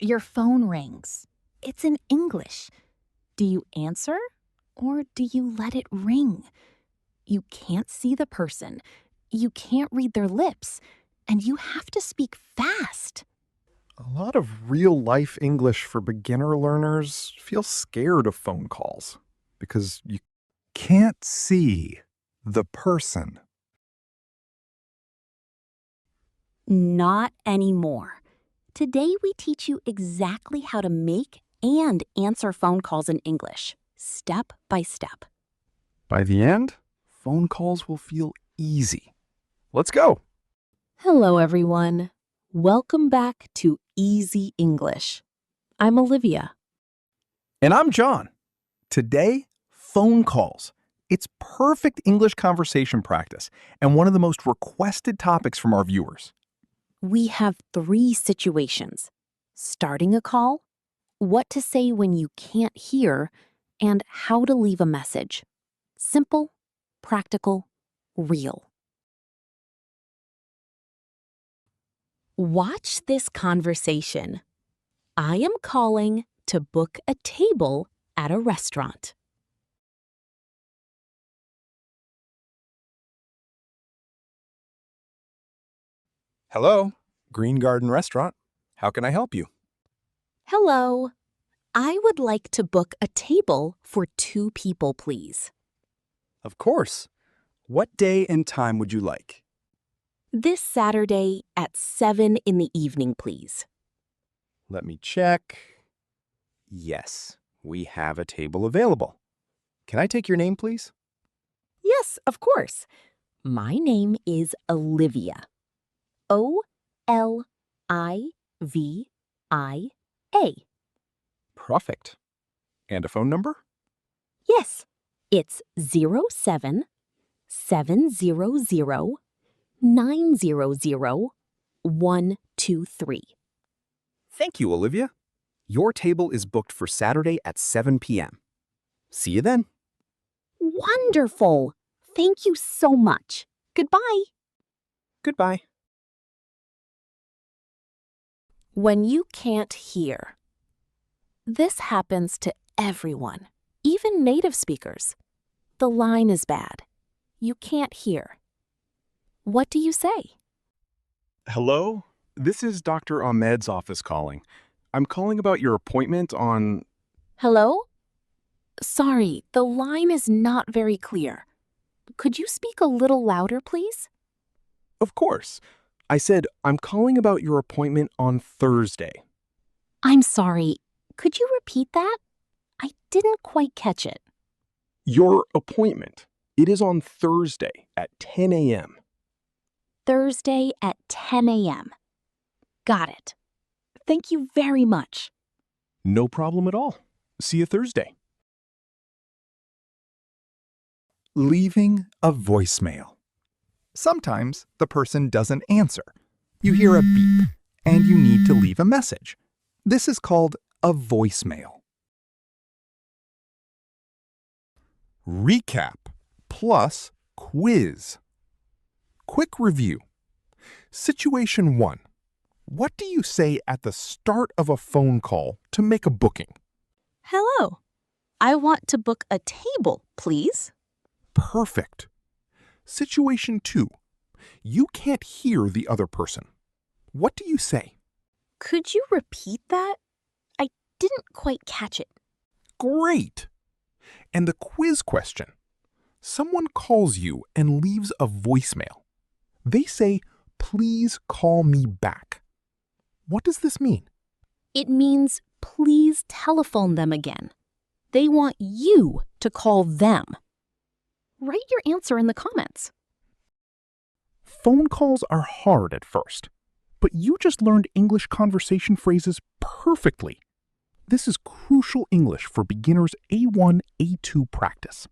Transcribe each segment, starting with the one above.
Your phone rings. It's in English. Do you answer or do you let it ring? You can't see the person. You can't read their lips. And you have to speak fast. A lot of real-life English for beginner learners feel scared of phone calls because you can't see the person. Not anymore. Today we teach you exactly how to make and answer phone calls in English, step by step. By the end, phone calls will feel easy. Let's go. Hello, everyone. Welcome back to Easy English. I'm Olivia. And I'm John. Today, phone calls. It's perfect English conversation practice and one of the most requested topics from our viewers. We have 3 situations: starting a call, what to say when you can't hear, and how to leave a message. Simple, practical, real. Watch this conversation. I am calling to book a table at a restaurant. Hello, Green Garden Restaurant. How can I help you? Hello. I would like to book a table for 2 people, please. Of course. What day and time would you like? This Saturday at 7 in the evening, please. Let me check. Yes, we have a table available. Can I take your name, please? Yes, of course. My name is Olivia. Olivia. Perfect. And a phone number? Yes, it's 07-700-900-123. Thank you, Olivia. Your table is booked for Saturday at 7 p.m. See you then. Wonderful. Thank you so much. Goodbye. Goodbye. When you can't hear. This happens to everyone, even native speakers. The line is bad. You can't hear. What do you say? Hello? This is Dr. Ahmed's office calling. I'm calling about your appointment on... Hello? Sorry, the line is not very clear. Could you speak a little louder, please? Of course. I said, I'm calling about your appointment on Thursday. I'm sorry. Could you repeat that? I didn't quite catch it. Your appointment. It is on Thursday at 10 a.m. Thursday at 10 a.m. Got it. Thank you very much. No problem at all. See you Thursday. Leaving a voicemail. Sometimes the person doesn't answer. You hear a beep, and you need to leave a message. This is called a voicemail. Recap plus quiz. Quick review. Situation 1. What do you say at the start of a phone call to make a booking? Hello. I want to book a table, please. Perfect. Situation 2. You can't hear the other person. What do you say? Could you repeat that? I didn't quite catch it. Great. And the quiz question. Someone calls you and leaves a voicemail. They say, please call me back. What does this mean? It means please telephone them again. They want you to call them. Write your answer in the comments. Phone calls are hard at first, but you just learned English conversation phrases perfectly. This is crucial English for beginners A1, A2 practice.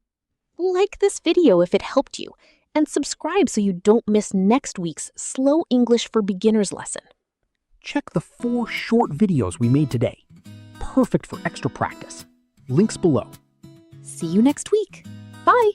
Like this video if it helped you, and subscribe so you don't miss next week's Slow English for Beginners lesson. Check the 4 short videos we made today. Perfect for extra practice. Links below. See you next week. Bye!